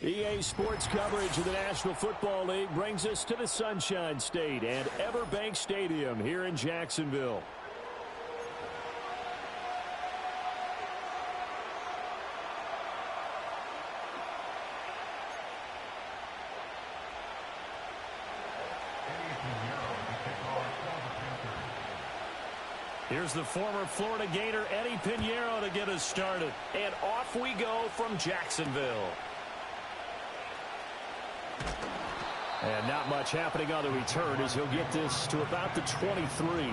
EA Sports coverage of the National Football League brings us to the Sunshine State and Everbank Stadium here in Jacksonville. Here's the former Florida Gator, Eddie Pinheiro, to get us started. And off we go from Jacksonville. And not much happening on the return as he'll get this to about the 23.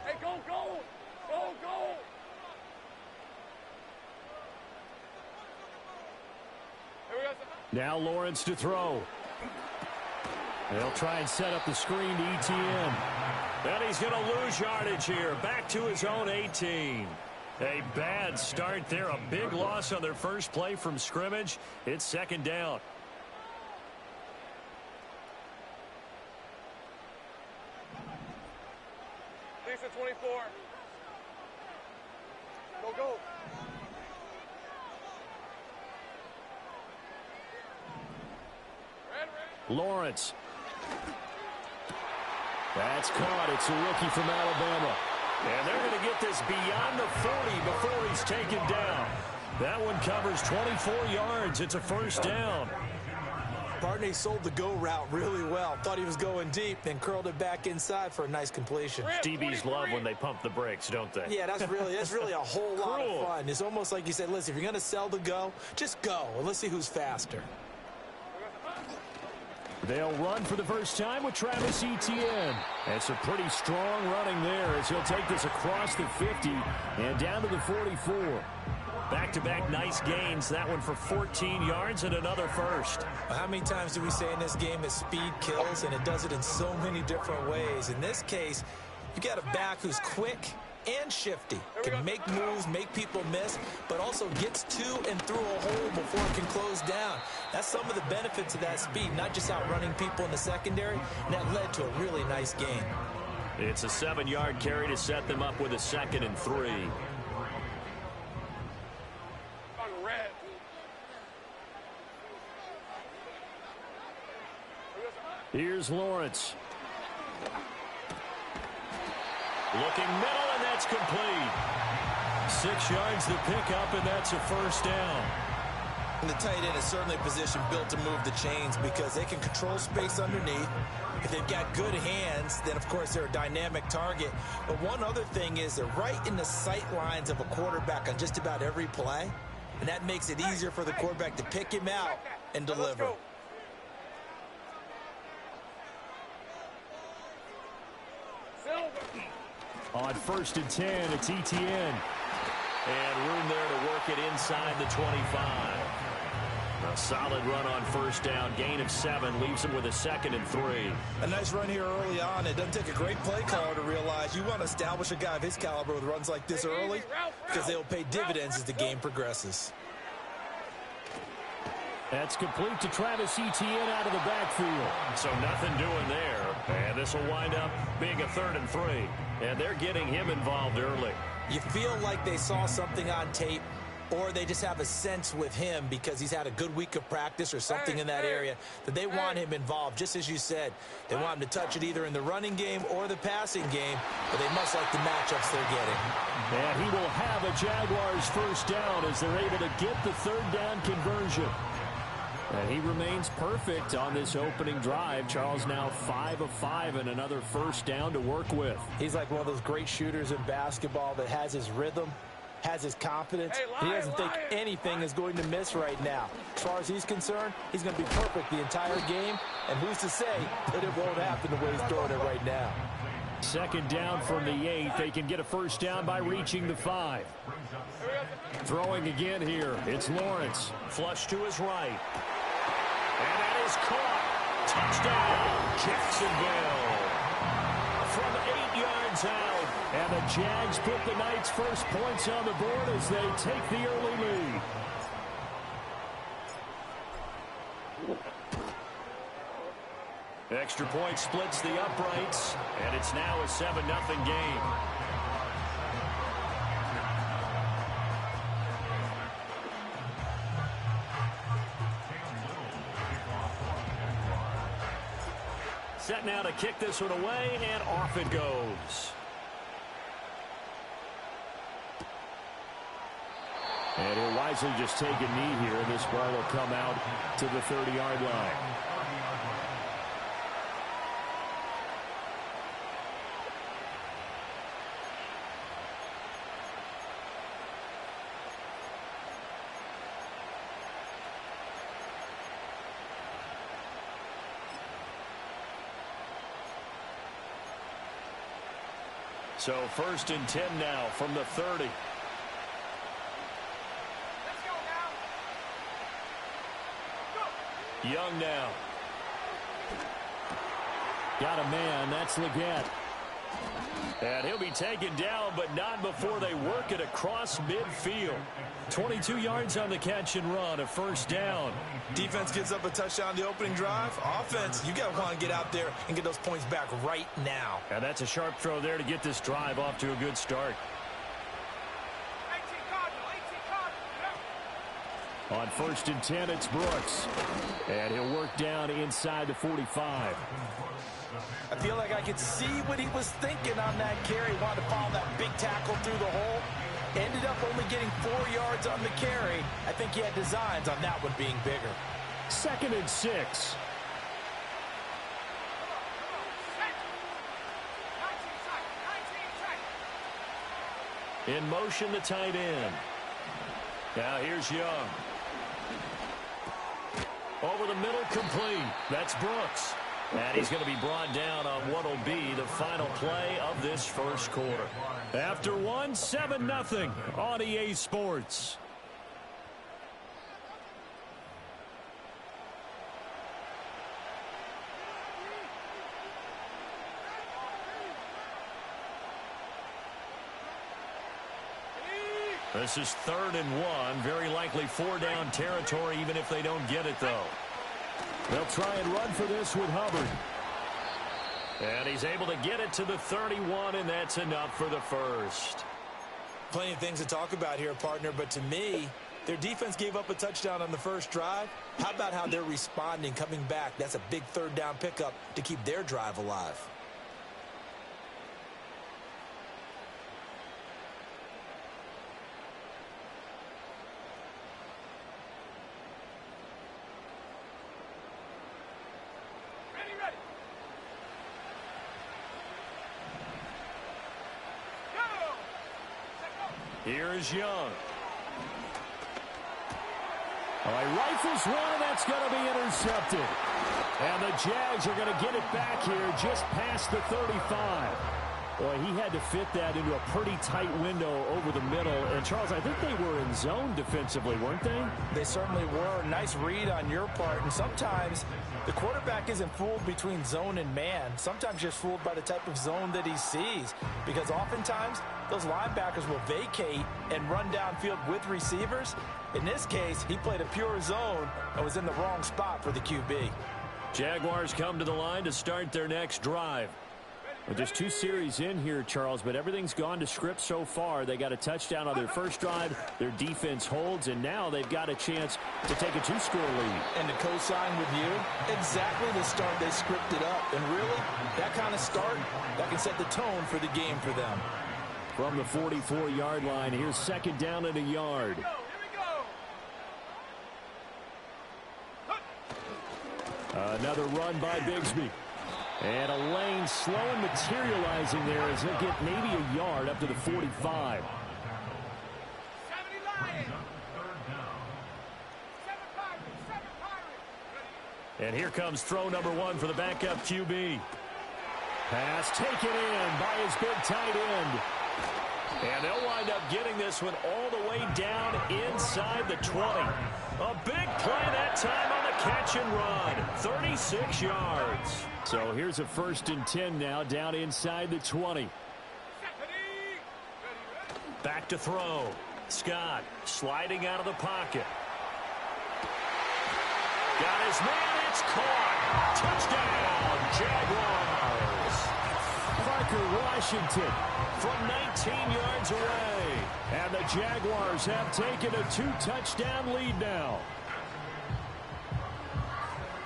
Hey, go! Now Lawrence to throw. They'll try and set up the screen to ETN. And he's going to lose yardage here. Back to his own 18. A bad start there. A big loss on their first play from scrimmage. It's second down. Lisa 24. Go. Lawrence. That's caught. It's a rookie from Alabama. And they're going to get this beyond the 40 before he's taken down. That one covers 24 yards. It's a first down. Barney sold the go route really well. Thought he was going deep, then curled it back inside for a nice completion. DBs love when they pump the brakes, don't they? Yeah, that's really a whole lot of fun. It's almost like you said, listen, if you're going to sell the go, just go. And let's see who's faster. They'll run for the first time with Travis Etienne. That's a pretty strong running there as he'll take this across the 50 and down to the 44. Back-to-back nice gains. That one for 14 yards and another first. How many times do we say in this game that speed kills, and it does it in so many different ways? In this case, you got a back who's quick and shifty, can make moves, make people miss, but also gets to and through a hole before it can close down. That's some of the benefits of that speed, not just outrunning people in the secondary, and that led to a really nice gain. It's a 7-yard carry to set them up with a 2nd and 3. Here's Lawrence. Looking middle, and that's complete. 6 yards to pick up, and that's a first down. And the tight end is certainly a position built to move the chains because they can control space underneath. If they've got good hands, then, of course, they're a dynamic target. But one other thing is they're right in the sight lines of a quarterback on just about every play, and that makes it easier for the quarterback to pick him out and deliver. On 1st and 10, it's Etienne. And room there to work it inside the 25. A solid run on first down. Gain of 7 leaves him with a 2nd and 3. A nice run here early on. It doesn't take a great play caller to realize you want to establish a guy of his caliber with runs like this early because they'll pay dividends as the game progresses. That's complete to Travis Etienne out of the backfield. So nothing doing there. And this will wind up being a 3rd and 3. And they're getting him involved early. You feel like they saw something on tape, or they just have a sense with him because he's had a good week of practice or something in that area that they want him involved. Just as you said, they want him to touch it either in the running game or the passing game, but they must like the matchups they're getting. And he will have a Jaguars first down as they're able to get the 3rd down conversion. And he remains perfect on this opening drive. Charles now 5 of 5 and another first down to work with. He's like one of those great shooters in basketball that has his rhythm, has his confidence. He doesn't think anything is going to miss right now. As far as he's concerned, he's going to be perfect the entire game. And who's to say that it won't happen the way he's throwing it right now. 2nd down from the 8. They can get a first down by reaching the 5. Throwing again here. It's Lawrence. Flush to his right. And that is caught. Touchdown, Jacksonville. From 8 yards out. And the Jags put the Knights' first points on the board as they take the early lead. Extra point splits the uprights, and it's now a 7-0 game. Set now to kick this one away, and off it goes. And he'll wisely just take a knee here. This ball will come out to the 30-yard line. So 1st and 10 now from the 30. Young now. Got a man. That's Leggett. And he'll be taken down, but not before they work it across midfield. 22 yards on the catch and run, a 1st down. Defense gives up a touchdown the opening drive. Offense, you got to want to get out there and get those points back right now. And that's a sharp throw there to get this drive off to a good start. On 1st and 10, it's Brooks. And he'll work down inside the 45. I feel like I could see what he was thinking on that carry. Wanted to follow that big tackle through the hole. Ended up only getting 4 yards on the carry. I think he had designs on that one being bigger. 2nd and 6. In motion, the tight end. Now here's Young. Over the middle, complete. That's Brooks. And he's going to be brought down on what will be the final play of this first quarter. After one, 7-0 on EA Sports. This is 3rd and 1. Very likely 4-down territory, even if they don't get it, though. They'll try and run for this with Hubbard. And he's able to get it to the 31, and that's enough for the first. Plenty of things to talk about here, partner, but to me, their defense gave up a touchdown on the first drive. How about how they're responding, coming back? That's a big 3rd down pickup to keep their drive alive. Here's Young. All right, rifles one, and that's going to be intercepted. And the Jags are going to get it back here just past the 35. Boy, he had to fit that into a pretty tight window over the middle. And, Charles, I think they were in zone defensively, weren't they? They certainly were. Nice read on your part. And sometimes the quarterback isn't fooled between zone and man. Sometimes just fooled by the type of zone that he sees. Because oftentimes those linebackers will vacate and run downfield with receivers. In this case, he played a pure zone and was in the wrong spot for the QB. Jaguars come to the line to start their next drive. Well, just 2 series in here, Charles, but everything's gone to script so far. They got a touchdown on their first drive. Their defense holds, and now they've got a chance to take a 2-score lead. And to co-sign with you, exactly the start they scripted up. And really, that kind of start, that can set the tone for the game for them. From the 44-yard line, here's 2nd down and a yard. Another run by Bigsby. And a lane slow and materializing there as he'll get maybe a yard up to the 45. And here comes throw number 1 for the backup QB. Pass taken in by his big tight end. And they'll wind up getting this one all the way down inside the 20. A big play that time on the catch and run. 36 yards. So here's a 1st and 10 now down inside the 20. back to throw. Scott sliding out of the pocket. Got his man. It's caught. Touchdown, Jaguars. Parker Washington from 19 yards away. And the Jaguars have taken a 2-touchdown lead now.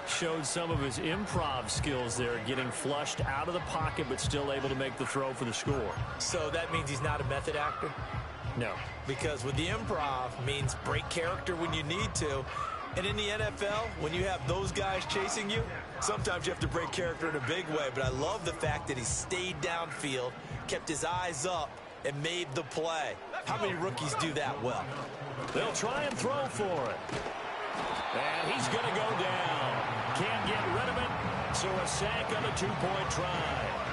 Showed some of his improv skills there, getting flushed out of the pocket but still able to make the throw for the score. So that means he's not a method actor? No. Because with the improv means break character when you need to. And in the NFL, when you have those guys chasing you, sometimes you have to break character in a big way. But I love the fact that he stayed downfield, kept his eyes up, and made the play. How many rookies do that well? They'll try and throw for it. And he's going to go down. Can't get rid of it, so a sack on the 2-point try.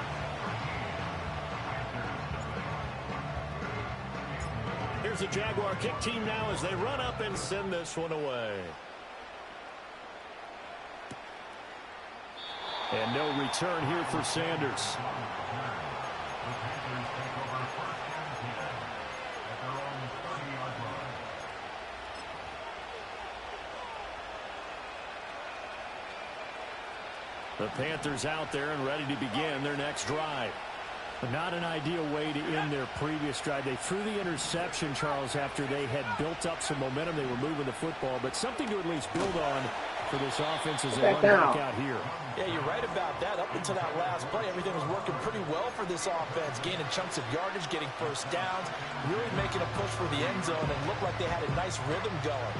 Here's the Jaguar kick team now as they run up and send this one away. And no return here for Sanders. The Panthers out there and ready to begin their next drive. Not an ideal way to end their previous drive. They threw the interception, Charles, after they had built up some momentum. They were moving the football, but something to at least build on for this offense as they run back out here. Yeah, you're right about that. Up until that last play, everything was working pretty well for this offense, gaining chunks of yardage, getting first downs, really making a push for the end zone, and looked like they had a nice rhythm going.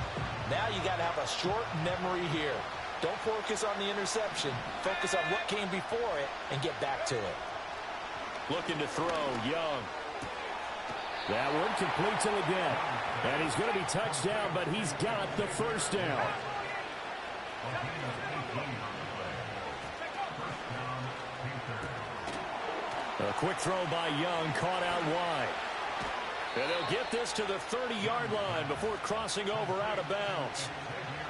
Now you got to have a short memory here. Don't focus on the interception. Focus on what came before it and get back to it. Looking to throw, Young. That one complete to Leggett. And he's going to be touched down, but he's got the first down. A quick throw by Young, caught out wide. And they'll get this to the 30-yard line before crossing over out of bounds.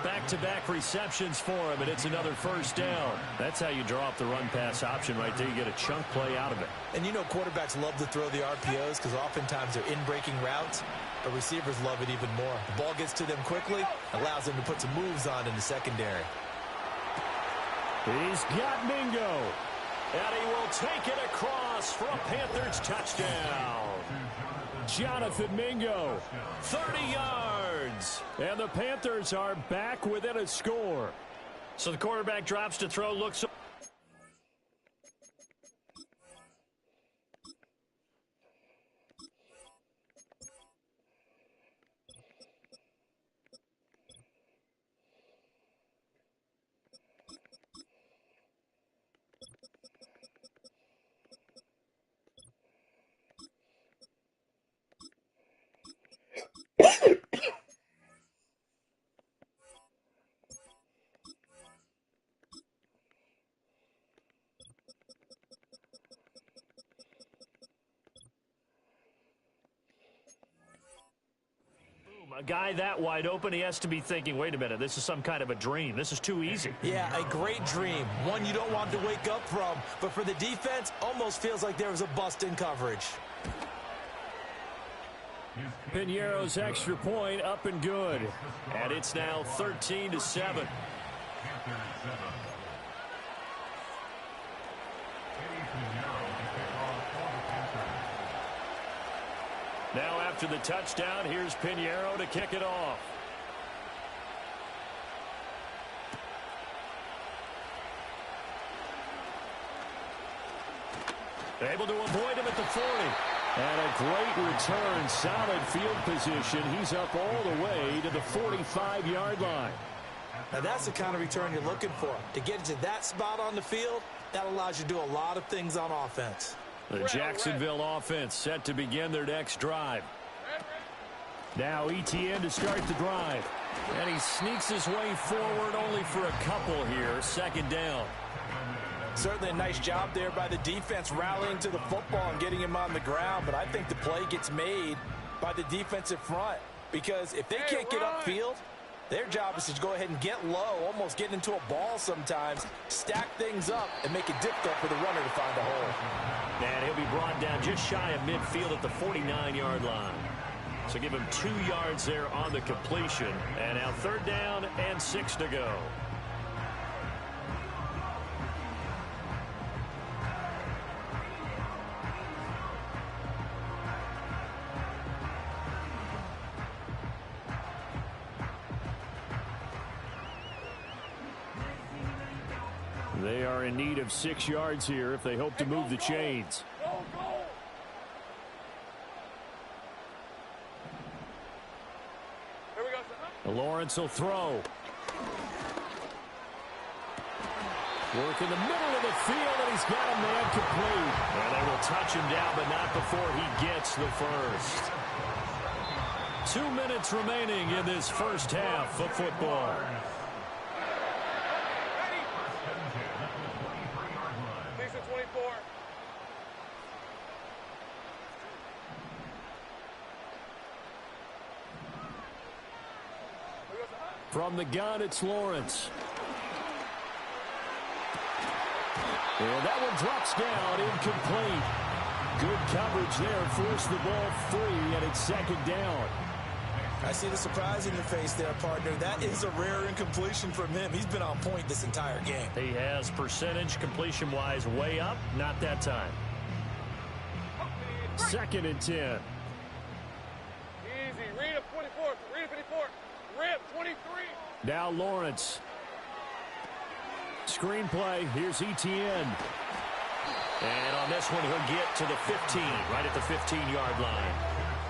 Back-to-back receptions for him, and it's another first down. That's how you draw up the run-pass option right there. You get a chunk play out of it. And you know quarterbacks love to throw the RPOs because oftentimes they're in-breaking routes, but receivers love it even more. The ball gets to them quickly, allows them to put some moves on in the secondary. He's got Mingo, and he will take it across for a Panthers touchdown. Jonathan Mingo, 30 yards. And the Panthers are back within a score. So the quarterback drops to throw, looks. A guy that wide open, he has to be thinking, wait a minute, this is some kind of a dream. This is too easy. Yeah, a great dream. One you don't want to wake up from. But for the defense, almost feels like there was a bust in coverage. Piñeiro's extra point up and good. And it's now 13-7. Now after the touchdown, here's Piñeiro to kick it off. Able to avoid him at the 40. And a great return, solid field position. He's up all the way to the 45-yard line. Now that's the kind of return you're looking for. To get to that spot on the field, that allows you to do a lot of things on offense. The Jacksonville offense set to begin their next drive. Now Etienne to start the drive. And he sneaks his way forward only for a couple here. Second down. Certainly a nice job there by the defense rallying to the football and getting him on the ground. But I think the play gets made by the defensive front. Because if they can't get upfield, their job is to go ahead and get low, almost get into a ball sometimes, stack things up, and make it difficult for the runner to find a hole. And he'll be brought down just shy of midfield at the 49-yard line. So give him 2 yards there on the completion. And now 3rd down and 6 to go. They are in need of 6 yards here if they hope to move the chains. Lawrence will throw. Work in the middle of the field, and he's got a man complete. And they will touch him down, but not before he gets the first. 2 minutes remaining in this first half of football. From the gun, it's Lawrence. And that one drops down, incomplete. Good coverage there, forced the ball free, and it's 2nd down. I see the surprise in your face there, partner. That is a rare incompletion from him. He's been on point this entire game. He has percentage completion-wise way up, not that time. 2nd and 10. Easy, read him 24, read him 54, rip 23. Now Lawrence. Screen play, here's Etienne. And on this one, he'll get to the 15, right at the 15-yard line.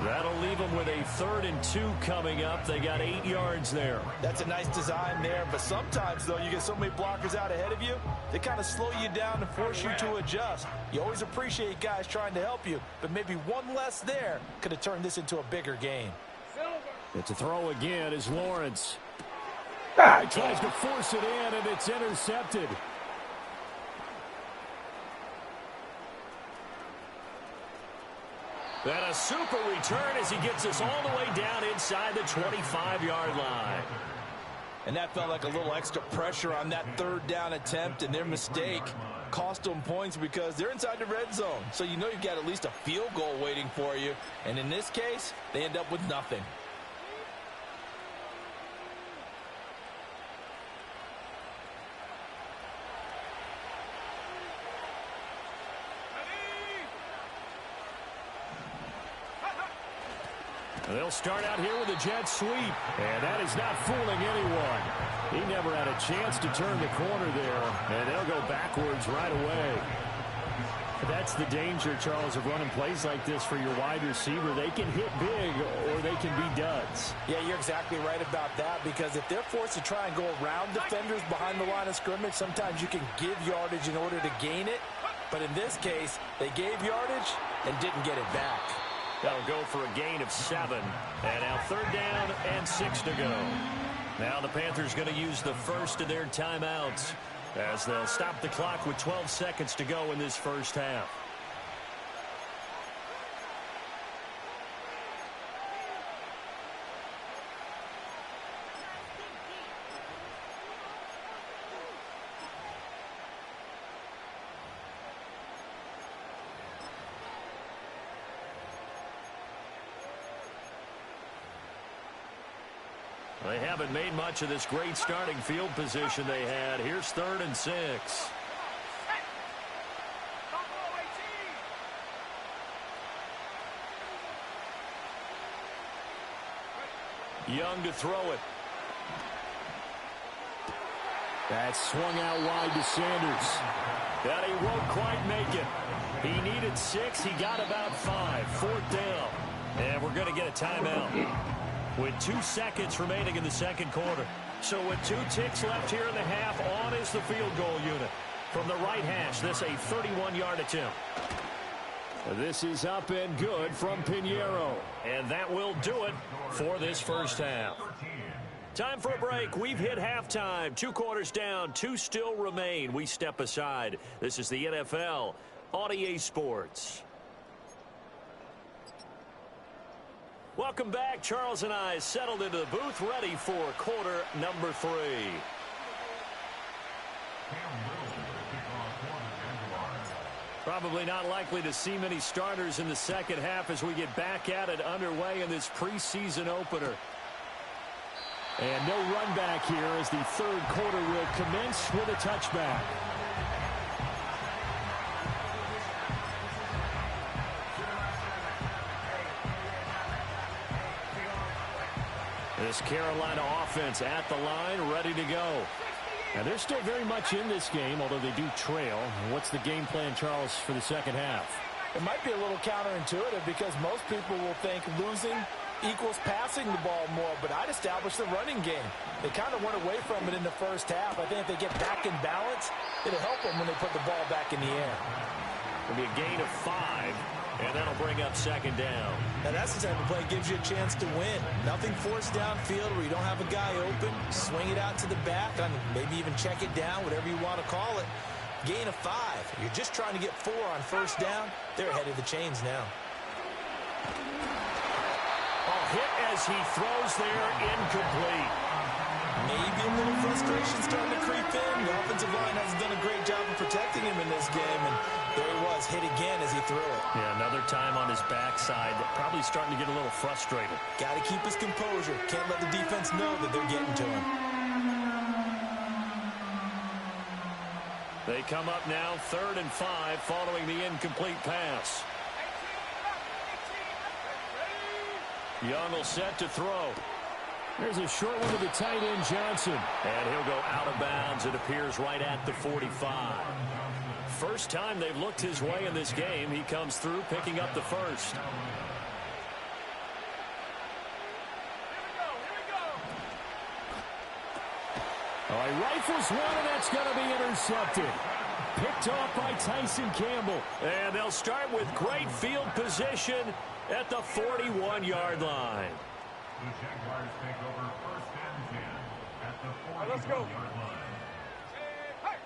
That'll leave them with a 3rd and 2 coming up. They got 8 yards there. That's a nice design there, but sometimes, though, you get so many blockers out ahead of you, they kind of slow you down and force you to adjust. You always appreciate guys trying to help you, but maybe one less there could have turned this into a bigger game. It's a throw again is Lawrence. He tries to force it in, and it's intercepted. And a super return as he gets us all the way down inside the 25-yard line. And that felt like a little extra pressure on that 3rd down attempt, and their mistake cost them points because they're inside the red zone. So you know you've got at least a field goal waiting for you. And in this case, they end up with nothing. They'll start out here with a jet sweep, and that is not fooling anyone. He never had a chance to turn the corner there, and they'll go backwards right away. That's the danger, Charles, of running plays like this for your wide receiver. They can hit big, or they can be duds. Yeah, you're exactly right about that, because if they're forced to try and go around defenders behind the line of scrimmage, sometimes you can give yardage in order to gain it. But in this case, they gave yardage and didn't get it back. That'll go for a gain of 7. And now 3rd down and 6 to go. Now the Panthers going to use the first of their timeouts as they'll stop the clock with 12 seconds to go in this first half. They haven't made much of this great starting field position they had. Here's 3rd and 6. Young to throw it. That's swung out wide to Sanders. But he won't quite make it. He needed 6. He got about 5. 4th down. And we're going to get a timeout with 2 seconds remaining in the 2nd quarter. So with 2 ticks left here in the half, on is the field goal unit. From the right hash, this a 31-yard attempt. This is up and good from Pinheiro. And that will do it for this first half. Time for a break. We've hit halftime. 2 quarters down, 2 still remain. We step aside. This is the NFL on EA Sports. Welcome back. Charles and I settled into the booth, ready for quarter number 3. Probably not likely to see many starters in the second half as we get back at it underway in this preseason opener. And no run back here as the third quarter will commence with a touchback. This Carolina offense at the line, ready to go. Now, they're still very much in this game, although they do trail. What's the game plan, Charles, for the second half? It might be a little counterintuitive because most people will think losing equals passing the ball more, but I'd establish the running game. They kind of went away from it in the first half. I think if they get back in balance, it'll help them when they put the ball back in the air. It'll be a gain of 5, and that'll bring up second down. Now, that's the type of play that gives you a chance to win. Nothing forced downfield where you don't have a guy open. Swing it out to the back, maybe even check it down, whatever you want to call it. Gain of 5. You're just trying to get 4 on first down. They're ahead of the chains now. Hit as he throws there, incomplete. Maybe a little frustration starting to creep in. The offensive line hasn't done a great job of protecting him in this game, and there he was, hit again as he threw it. Yeah, another time on his backside, probably starting to get a little frustrated. Got to keep his composure. Can't let the defense know that they're getting to him. They come up now, 3rd and 5, following the incomplete pass. Young will set to throw. There's a short one to the tight end, Johnson. And he'll go out of bounds, it appears, right at the 45. First time they've looked his way in this game. He comes through, picking up the first. Oh, he rifles one, and that's going to be intercepted. Picked off by Tyson Campbell. And they'll start with great field position at the 41-yard line. The Jaguars take over 1st and 10 at the 41-yard line. Hey.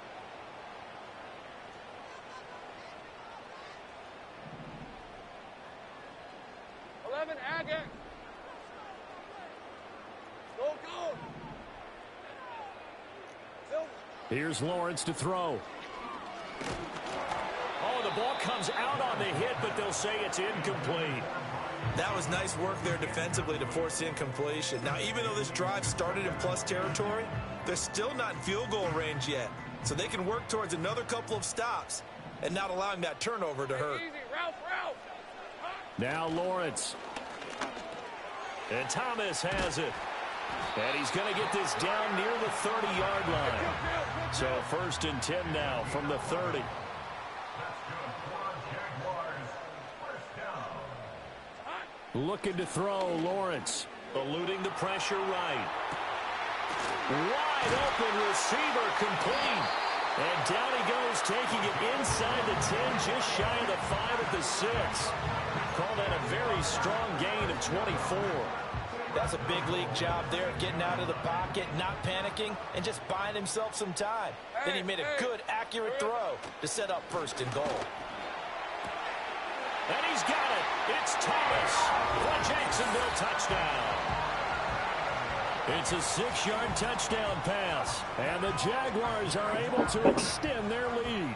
11, Agate. Go. Here's Lawrence to throw. Oh, the ball comes out on the hit, but they'll say it's incomplete. That was nice work there defensively to force incompletion. Now, even though this drive started in plus territory, they're still not in field goal range yet. So they can work towards another couple of stops and not allowing that turnover to hurt. Easy, Ralph. Now Lawrence. And Thomas has it. And he's going to get this down near the 30-yard line. So 1st and 10 now from the 30. Looking to throw, Lawrence. Eluding the pressure right. Wide open receiver, complete. And down he goes, taking it inside the 10, just shy of the 5 at the 6. Call that a very strong gain of 24. That's a big league job there, getting out of the pocket, not panicking, and just buying himself some time. Then he made a good, accurate throw to set up 1st and goal. And he's got it. It's Thomas for Jacksonville, touchdown. It's a 6-yard touchdown pass. And the Jaguars are able to extend their lead.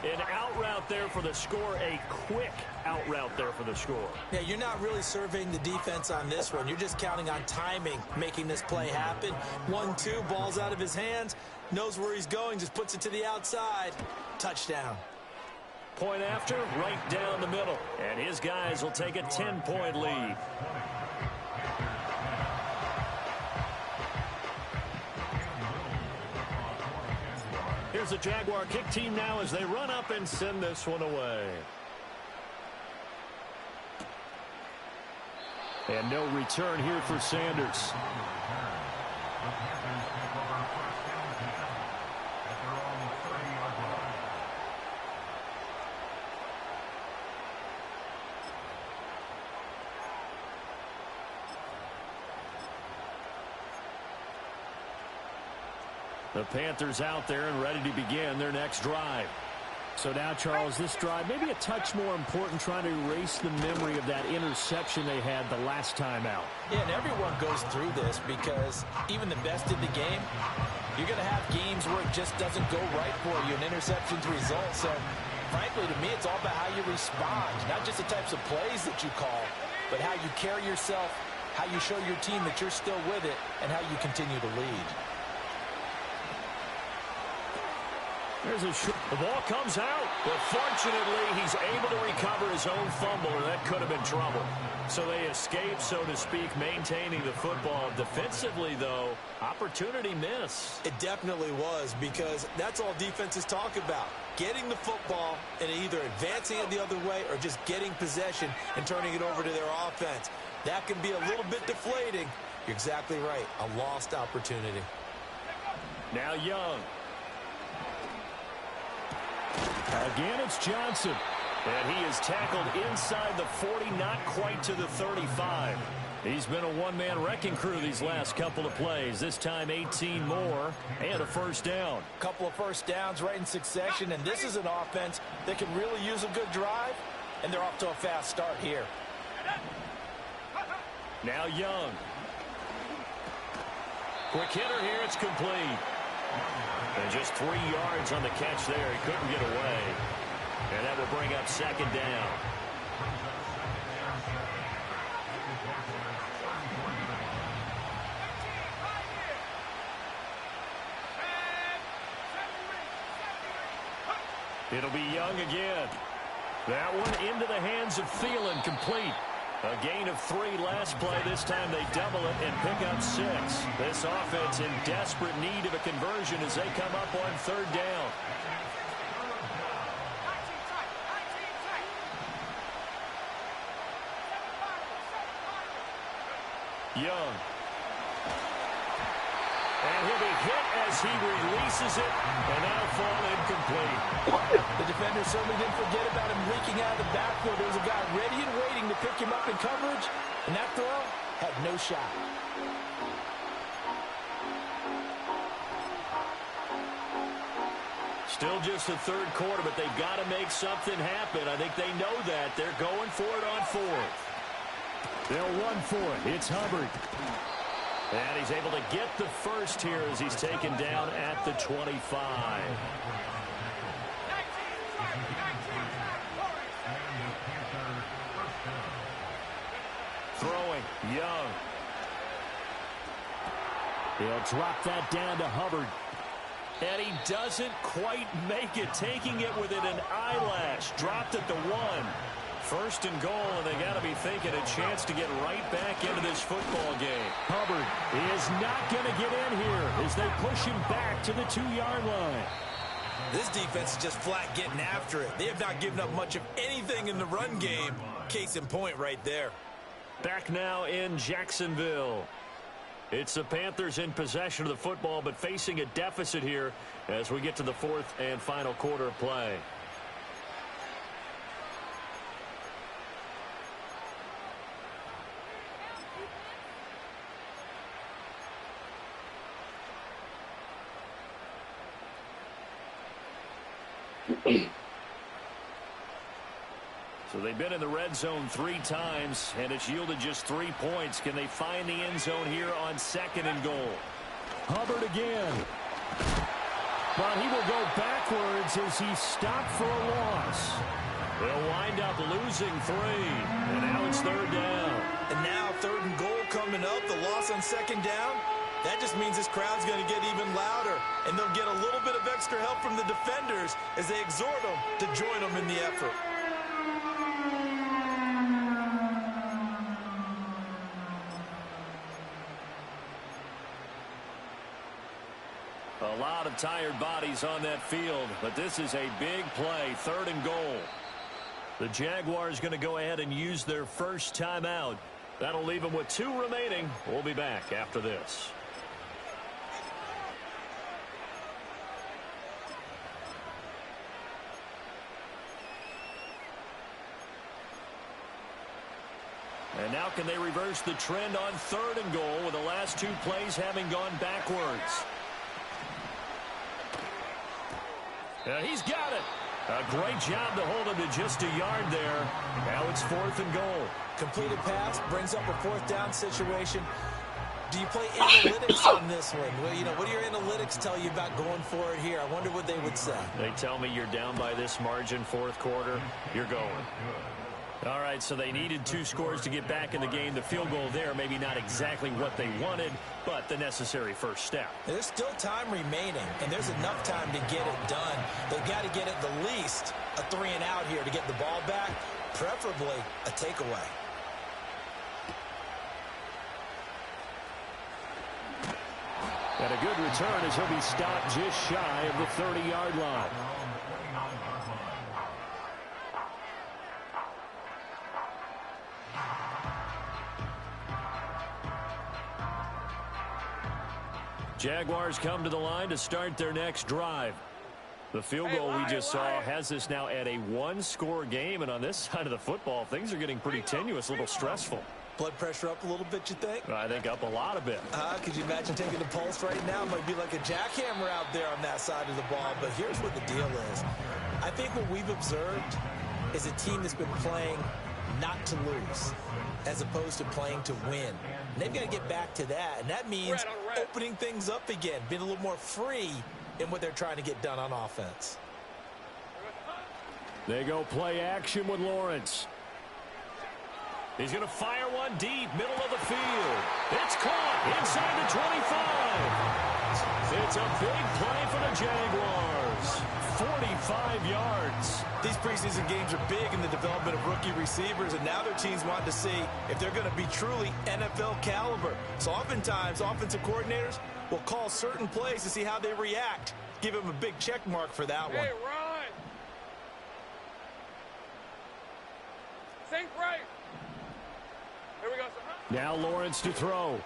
An out route there for the score. A quick out route there for the score. Yeah, you're not really surveying the defense on this one. You're just counting on timing, making this play happen. 1-2, ball's out of his hands. Knows where he's going, just puts it to the outside. Touchdown. Point after, right down the middle. And his guys will take a 10-point lead. Here's the Jaguar kick team now as they run up and send this one away. And no return here for Sanders. The Panthers out there and ready to begin their next drive. So now, Charles, this drive maybe a touch more important, trying to erase the memory of that interception they had the last time out. Yeah, and everyone goes through this because even the best in the game, you're going to have games where it just doesn't go right for you, and interceptions result. So Frankly, to me, it's all about how you respond, not just the types of plays that you call, but how you carry yourself, how you show your team that you're still with it, and how you continue to lead. There's a shot. The ball comes out. But fortunately, he's able to recover his own fumble, or that could have been trouble. So they escape, so to speak, maintaining the football. Defensively, though, opportunity miss. It definitely was, because that's all defenses talk about. Getting the football and either advancing it the other way or just getting possession and turning it over to their offense. That can be a little bit deflating. You're exactly right. A lost opportunity. Now Young. Again, it's Johnson. And he is tackled inside the 40, not quite to the 35. He's been a one-man wrecking crew these last couple of plays. This time 18 more and a first down. Couple of first downs right in succession, and this is an offense that can really use a good drive, and they're off to a fast start here. Now Young. Quick hitter here. It's complete. And just 3 yards on the catch there. He couldn't get away. And that will bring up second down. It'll be Young again. That one into the hands of Thielen, complete. A gain of 3 last play. This time they double it and pick up 6. This offense in desperate need of a conversion as they come up on third down. Young. And he'll be hit as he releases it, and that'll fall incomplete. The defender certainly didn't forget about him leaking out of the backfield. There was a guy ready and waiting to pick him up in coverage, and that throw had no shot. Still just the third quarter, but they've got to make something happen. I think they know that. They're going for it on fourth. They'll run for it. It's Hubbard. And he's able to get the first here as he's taken down at the 25. Throwing, Young. He'll drop that down to Hubbard. And he doesn't quite make it, taking it within an eyelash. Dropped at the 1. First and goal, and they got to be thinking a chance to get right back into this football game. Hubbard is not going to get in here as they push him back to the 2-yard line. This defense is just flat getting after it. They have not given up much of anything in the run game. Case in point right there. Back now in Jacksonville. It's the Panthers in possession of the football, but facing a deficit here as we get to the fourth and final quarter of play. So they've been in the red zone 3 times, and it's yielded just 3 points. Can they find the end zone here on second and goal? Hubbard again. But he will go backwards as he stopped for a loss. They'll wind up losing 3, and now it's third down. And now third and goal coming up, the loss on second down. That just means this crowd's going to get even louder, and they'll get a little bit of extra help from the defenders as they exhort them to join them in the effort. A lot of tired bodies on that field, but this is a big play, third and goal. The Jaguars going to go ahead and use their first timeout. That'll leave them with 2 remaining. We'll be back after this. And now can they reverse the trend on third and goal with the last 2 plays having gone backwards? He's got it. A great job to hold him to just a yard there. Now it's fourth and goal. Completed pass brings up a fourth down situation. Do you play analytics on this one? Well, you know, what do your analytics tell you about going for it here? I wonder what they would say. They tell me you're down by this margin, fourth quarter, you're going. All right, so they needed 2 scores to get back in the game. The field goal there, maybe not exactly what they wanted, but the necessary first step. There's still time remaining, and there's enough time to get it done. They've got to get at the least a 3-and-out here to get the ball back, preferably a takeaway. And a good return as he'll be stopped just shy of the 30-yard line. Jaguars come to the line to start their next drive. The field goal we just saw has this now at a 1-score game, and on this side of the football, things are getting pretty tenuous, a little stressful. Blood pressure up a little bit, you think? I think up a lot of bit. Could you imagine taking the pulse right now? It might be like a jackhammer out there on that side of the ball, but here's what the deal is. I think what we've observed is a team that's been playing not to lose as opposed to playing to win. And they've got to get back to that, and that means opening things up again, being a little more free in what they're trying to get done on offense. They go play action with Lawrence. He's going to fire one deep, middle of the field. It's caught inside the 25. It's a big play for the Jaguars. 45 yards. These preseason games are big in the development of rookie receivers, and now their teams want to see if they're going to be truly NFL caliber. So oftentimes, offensive coordinators will call certain plays to see how they react. Give them a big check mark for that one. Hey, run! Sink right! Here we go, sir. Now Lawrence to throw. And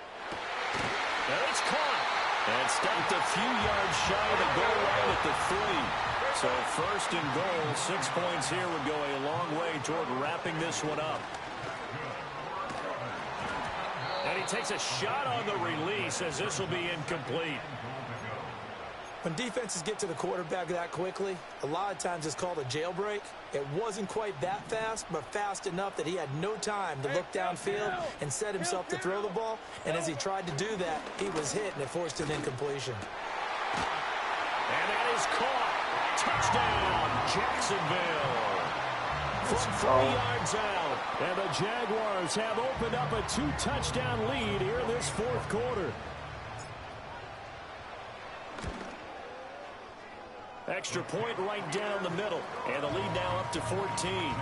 it's caught. And stopped a few yards shy of the goal line at the 3. So first and goal, 6 points here would go a long way toward wrapping this one up. And he takes a shot on the release as this will be incomplete. When defenses get to the quarterback that quickly, a lot of times it's called a jailbreak. It wasn't quite that fast, but fast enough that he had no time to look downfield and set himself to throw the ball. And as he tried to do that, he was hit, and it forced an incompletion. And that is caught. Touchdown, Jacksonville. From 3 yards out. And the Jaguars have opened up a 2-touchdown lead here in this fourth quarter. Extra point right down the middle. And the lead now up to 14.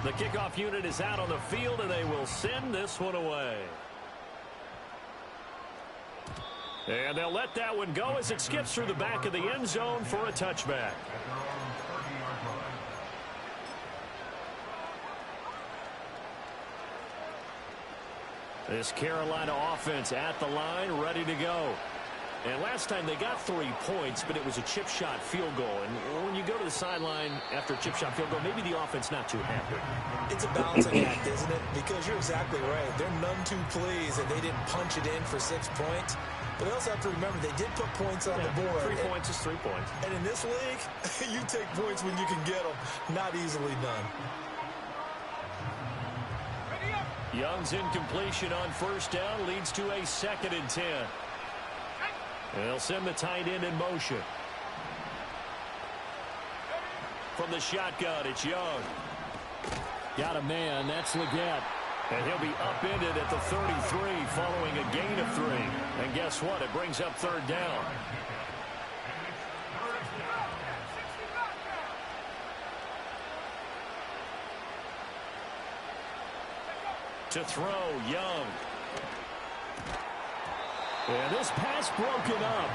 The kickoff unit is out on the field, and they will send this one away. And they'll let that one go as it skips through the back of the end zone for a touchback. This Carolina offense at the line, ready to go. And last time they got 3 points, but it was a chip shot field goal. And when you go to the sideline after a chip shot field goal, maybe the offense not too happy. It's a balancing act, isn't it? Because you're exactly right. They're none too pleased that they didn't punch it in for 6 points. But they also have to remember they did put points on the board. 3 points is 3 points. And in this league, you take points when you can get them. Not easily done. Young's incompletion on first down leads to a 2nd and 10. And they'll send the tight end in motion. From the shotgun, it's Young. Got a man, that's Leggett. And he'll be upended at the 33 following a gain of 3. And guess what? It brings up 3rd down. To throw, Young. And this pass broken up.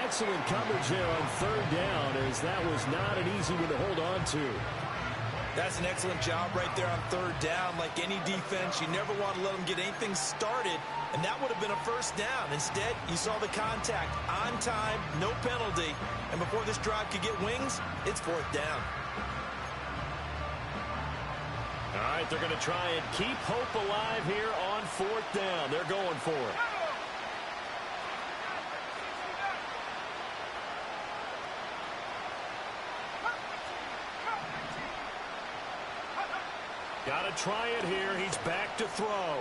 Excellent coverage there on 3rd down, as that was not an easy one to hold on to. That's an excellent job right there on 3rd down. Like any defense, you never want to let them get anything started, and that would have been a 1st down. Instead, you saw the contact on time, no penalty, and before this drive could get wings, it's 4th down. All right, they're going to try and keep hope alive here on 4th down. They're going for it. Got to try it here. He's back to throw.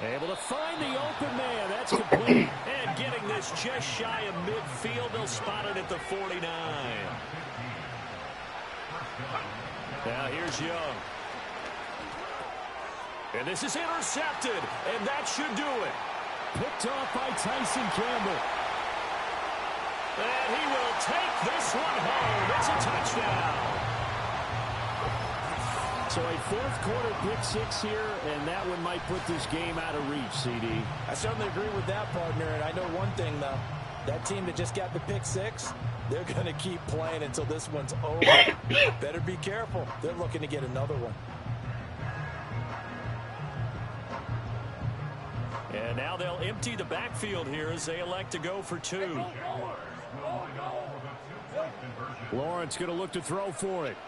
Able to find the open man. That's complete. And getting this just shy of midfield. They'll spot it at the 49. Now here's Young. And this is intercepted. And that should do it. Picked off by Tyson Campbell. And he will take this one home. It's a touchdown. So a fourth quarter pick six here, and that one might put this game out of reach, CD. I certainly agree with that, partner, and I know one thing, though. That team that just got the pick six, they're going to keep playing until this one's over. Better be careful. They're looking to get another one. And now they'll empty the backfield here as they elect to go for two. Lawrence going to look to throw for it.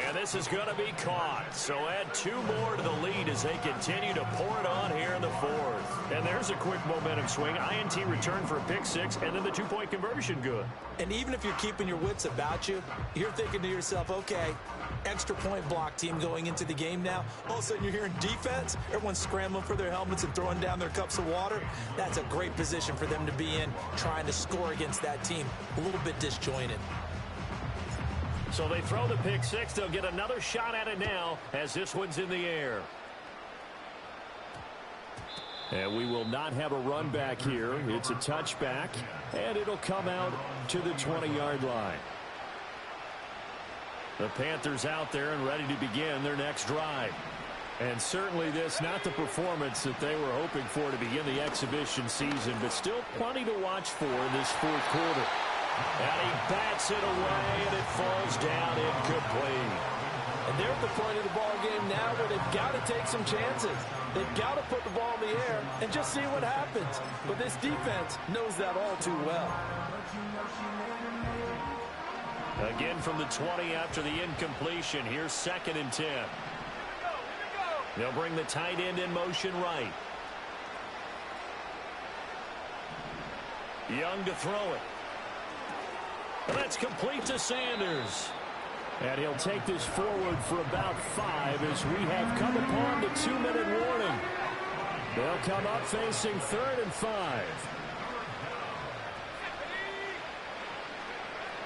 And this is going to be caught. So add two more to the lead as they continue to pour it on here in the fourth. And there's a quick momentum swing. INT return for a pick six, and then the two-point conversion good. And even if you're keeping your wits about you, you're thinking to yourself, okay, extra point block team going into the game now. All of a sudden you're hearing defense. Everyone's scrambling for their helmets and throwing down their cups of water. That's a great position for them to be in, trying to score against that team. A little bit disjointed. So they throw the pick six. They'll get another shot at it now as this one's in the air. And we will not have a run back here. It's a touchback, and it'll come out to the 20-yard line. The Panthers out there and ready to begin their next drive. And certainly this, not the performance that they were hoping for to begin the exhibition season, but still plenty to watch for in this fourth quarter. And he bats it away, and it falls down incomplete. And they're at the point of the ball game now where they've got to take some chances. They've got to put the ball in the air and just see what happens. But this defense knows that all too well. Again from the 20 after the incompletion. Here's 2nd and 10. They'll bring the tight end in motion right. Young to throw it. And that's complete to Sanders. And he'll take this forward for about 5 as we have come upon the 2-minute warning. They'll come up facing 3rd and 5.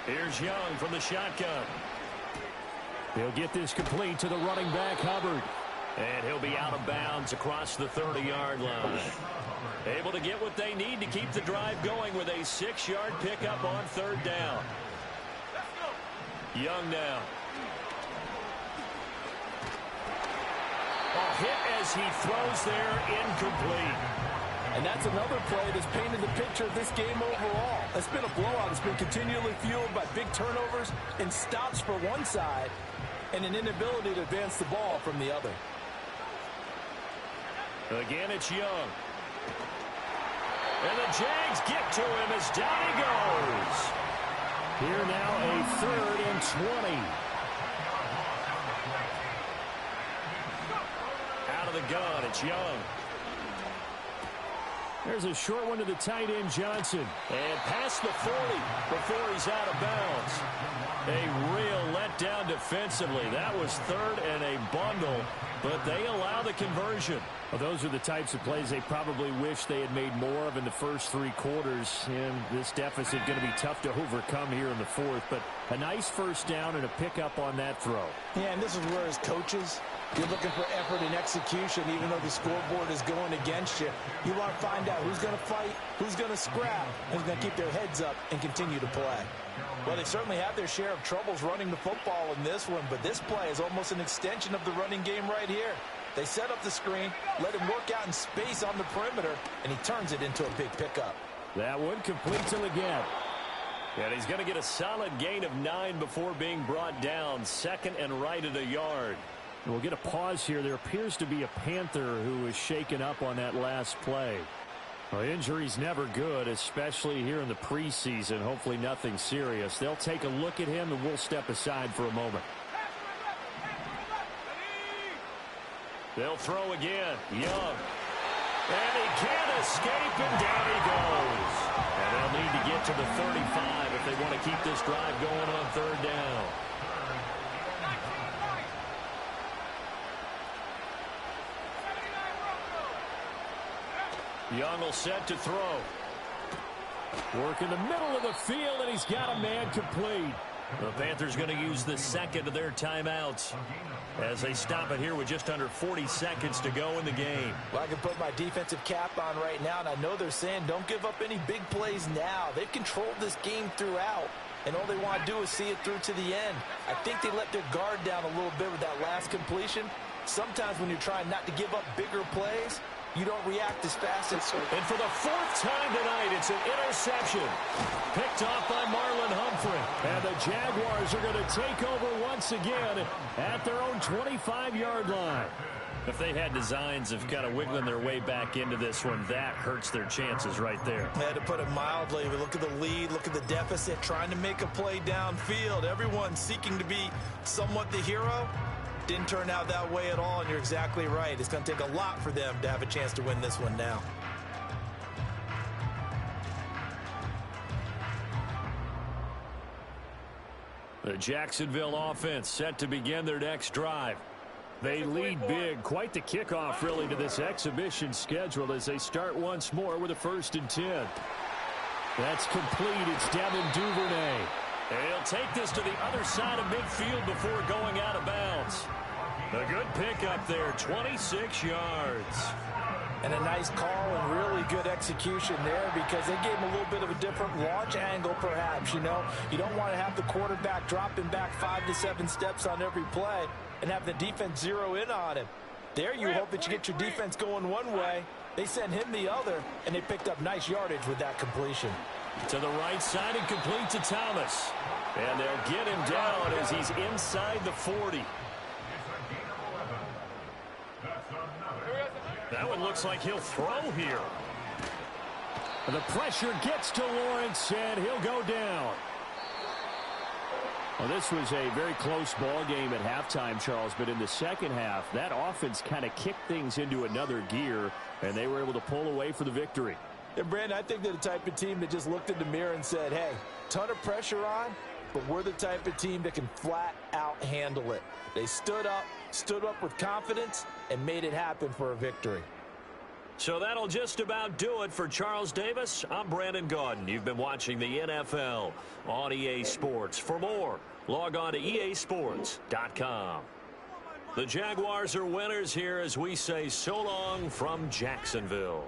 Here's Young from the shotgun. He'll get this complete to the running back, Hubbard. And he'll be out of bounds across the 30-yard line. Able to get what they need to keep the drive going with a 6-yard pickup on 3rd down. Young now. A hit as he throws there, incomplete. And that's another play that's painted the picture of this game overall. It's been a blowout. It's been continually fueled by big turnovers and stops for one side and an inability to advance the ball from the other. Again, it's Young. And the Jags get to him as down he goes. Here now a 3rd and 20. Out of the gun, it's Young. There's a short one to the tight end, Johnson. And past the 40 before he's out of bounds. A real letdown defensively. That was 3rd and a bundle, but they allow the conversion. Well, those are the types of plays they probably wish they had made more of in the first 3 quarters. And this deficit going to be tough to overcome here in the 4th. But a nice first down and a pickup on that throw. Yeah, and this is where as coaches, you're looking for effort and execution, even though the scoreboard is going against you. You want to find out who's going to fight, who's going to scrap, who's going to keep their heads up and continue to play. Well, they certainly have their share of troubles running the football in this one, but this play is almost an extension of the running game right here. They set up the screen, let him work out in space on the perimeter, and he turns it into a big pickup. That one complete to Leggett. And he's going to get a solid gain of 9 before being brought down. 2nd and right at a yard. We'll get a pause here. There appears to be a Panther who was shaken up on that last play. Well, injury's never good, especially here in the preseason. Hopefully nothing serious. They'll take a look at him, and we'll step aside for a moment. They'll throw again. Young. And he can't escape, and down he goes. And they'll need to get to the 35 if they want to keep this drive going on 3rd down. Young will set to throw. Work in the middle of the field, and he's got a man complete. The Panthers going to use the second of their timeouts as they stop it here with just under 40 seconds to go in the game. Well, I can put my defensive cap on right now, and I know they're saying don't give up any big plays now. They've controlled this game throughout, and all they want to do is see it through to the end. I think they let their guard down a little bit with that last completion. Sometimes when you're trying not to give up bigger plays, you don't react as fast as... And for the fourth time tonight, it's an interception. Picked off by Marlon Humphrey. And the Jaguars are going to take over once again at their own 25-yard line. If they had designs of kind of wiggling their way back into this one, that hurts their chances right there. I had to put it mildly. We look at the lead, look at the deficit, trying to make a play downfield. Everyone seeking to be somewhat the hero. Didn't turn out that way at all, and you're exactly right. It's going to take a lot for them to have a chance to win this one now. The Jacksonville offense set to begin their next drive. They lead big. Quite the kickoff, really, to this exhibition schedule as they start once more with a 1st and 10. That's complete. It's Devin Duvernay. He'll take this to the other side of midfield before going out of bounds. A good pickup there, 26 yards. And a nice call and really good execution there because they gave him a little bit of a different launch angle perhaps. You know, you don't want to have the quarterback dropping back 5 to 7 steps on every play and have the defense zero in on him. There you hope that you get your defense going one way. They sent him the other, and they picked up nice yardage with that completion. To the right side and complete to Thomas. And they'll get him down as he's inside the 40. That one looks like he'll throw here. The pressure gets to Lawrence, and he'll go down. Well, this was a very close ball game at halftime, Charles, but in the second half, that offense kind of kicked things into another gear, and they were able to pull away for the victory. And, Brandon, I think they're the type of team that just looked in the mirror and said, hey, ton of pressure on, but we're the type of team that can flat out handle it. They stood up with confidence, and made it happen for a victory. So that'll just about do it for Charles Davis. I'm Brandon Gaudin. You've been watching the NFL on EA Sports. For more, log on to easports.com. The Jaguars are winners here as we say so long from Jacksonville.